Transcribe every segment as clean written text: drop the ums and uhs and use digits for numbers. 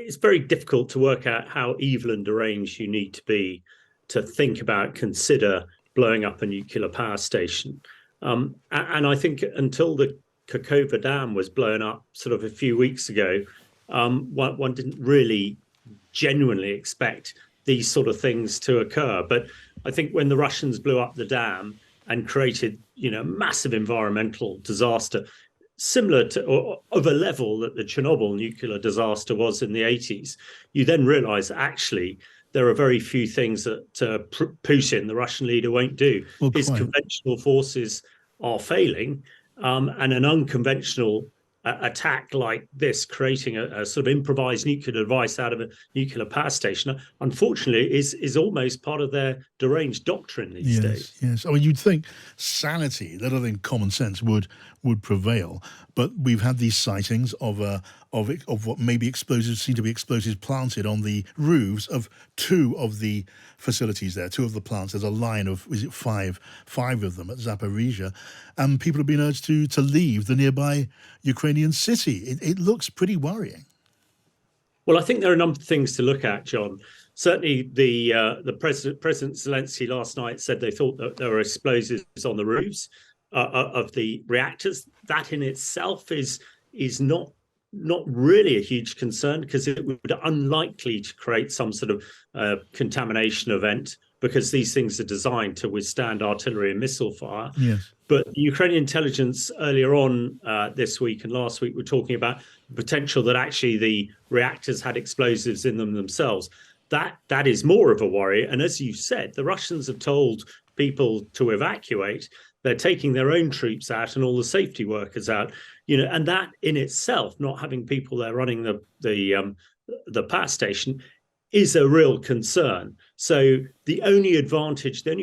it's very difficult to work out how evil and deranged you need to be to consider blowing up a nuclear power station. And I think until the Kakova Dam was blown up sort of a few weeks ago, one didn't really genuinely expect these sort of things to occur. But I think when the Russians blew up the dam and created, massive environmental disaster, similar to or of a level that the Chernobyl nuclear disaster was in the 80s, you then realize actually there are very few things that Putin, the Russian leader, won't do. Well, his conventional forces are failing, and an unconventional attack like this, creating a sort of improvised nuclear device out of a nuclear power station, unfortunately, is almost part of their deranged doctrine these days. Yes. I mean, you'd think sanity, let alone common sense, would prevail, but we've had these sightings of what may be explosives, seem to be explosives planted on the roofs of two of the facilities there, two of the plants. There's a line of, is it five of them at Zaporizhzhia, and people have been urged to leave the nearby Ukrainian city. It looks pretty worrying. Well, I think there are a number of things to look at, John. Certainly, the President Zelensky last night said they thought that there were explosives on the roofs of the reactors. That in itself is not really a huge concern, because it would be unlikely to create some sort of contamination event, because these things are designed to withstand artillery and missile fire. Yes. But Ukrainian intelligence earlier on this week and last week were talking about the potential that actually the reactors had explosives in them themselves. That is more of a worry. And as you said, the Russians have told people to evacuate. They're taking their own troops out and all the safety workers out. And that in itself, not having people there running the power station, is a real concern. So the only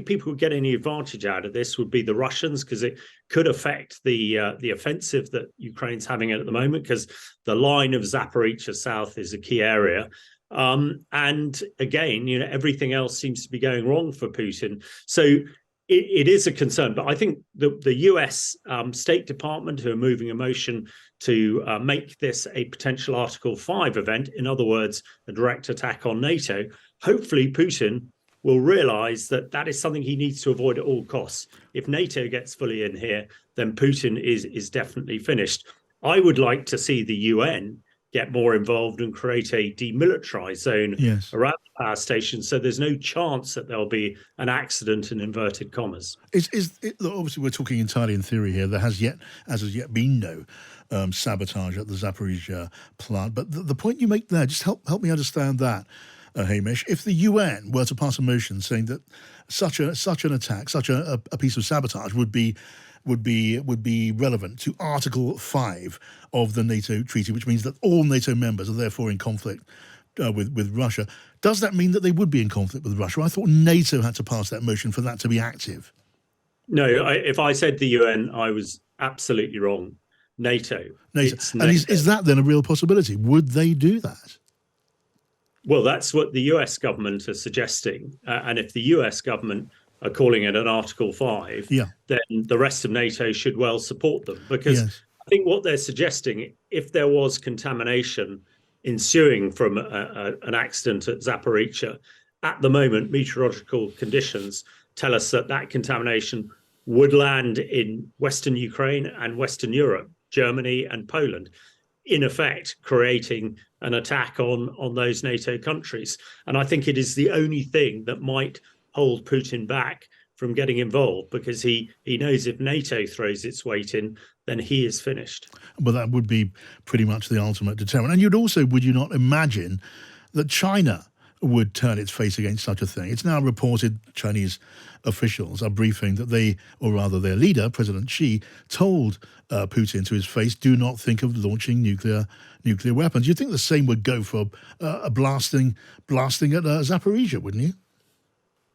people who get any advantage out of this would be the Russians, because it could affect the offensive that Ukraine's having at the moment, because the line of Zaporizhzhia south is a key area. And again, everything else seems to be going wrong for Putin. So it is a concern. But I think the US State Department, who are moving a motion to make this a potential Article 5 event, in other words, a direct attack on NATO, hopefully Putin will realize that is something he needs to avoid at all costs. If NATO gets fully in here, then Putin is definitely finished. I would like to see the UN get more involved and create a demilitarized zone around the power station, so there's no chance that there'll be an accident, in inverted commas. Obviously, we're talking entirely in theory here. There has yet been no sabotage at the Zaporizhzhia plant. But the point you make there, just help me understand that, Hamish. If the UN were to pass a motion saying that such an attack, such a piece of sabotage would be relevant to Article 5 of the NATO treaty, which means that all NATO members are therefore in conflict with Russia. Does that mean that they would be in conflict with Russia? I thought NATO had to pass that motion for that to be active. No, if I said the UN, I was absolutely wrong. NATO. And is that then a real possibility? Would they do that? Well, that's what the US government are suggesting. And if the US government are calling it an Article 5, then the rest of NATO should well support them. Because I think what they're suggesting, if there was contamination ensuing from an accident at Zaporizhzhia, at the moment, meteorological conditions tell us that contamination would land in Western Ukraine and Western Europe, Germany and Poland, in effect creating an attack on those NATO countries. And I think it is the only thing that might hold Putin back from getting involved, because he knows if NATO throws its weight in, then he is finished. Well, that would be pretty much the ultimate deterrent. And would you not imagine that China would turn its face against such a thing? It's now reported Chinese officials are briefing that their leader, President Xi, told Putin to his face, do not think of launching nuclear weapons. You'd think the same would go for a blasting at Zaporizhzhia, wouldn't you?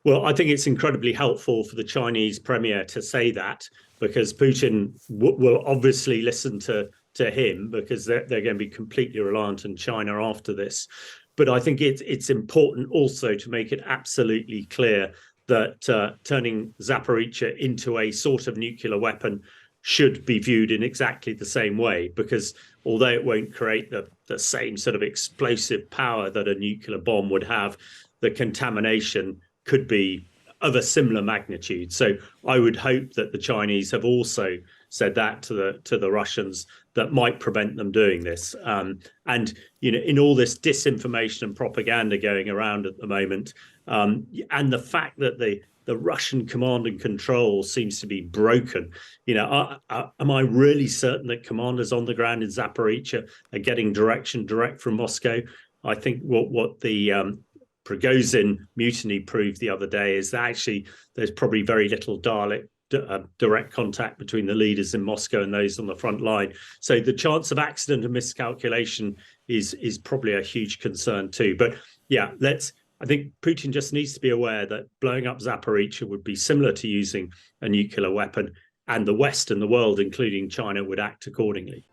Well, I think it's incredibly helpful for the Chinese premier to say that, because Putin will obviously listen to him, because they're going to be completely reliant on China after this. But I think it's important also to make it absolutely clear that turning Zaporizhzhia into a sort of nuclear weapon should be viewed in exactly the same way, because although it won't create the same sort of explosive power that a nuclear bomb would have, the contamination could be of a similar magnitude. So I would hope that the Chinese have also said that to the Russians, that might prevent them doing this. And in all this disinformation and propaganda going around at the moment, and the fact that the Russian command and control seems to be broken. Am I really certain that commanders on the ground in Zaporizhzhia are getting direction direct from Moscow? I think what the Prigozhin mutiny proved the other day is that actually there's probably very little direct contact between the leaders in Moscow and those on the front line. So the chance of accident and miscalculation is probably a huge concern too. But yeah, I think Putin just needs to be aware that blowing up Zaporizhzhia would be similar to using a nuclear weapon, and the West and the world, including China, would act accordingly.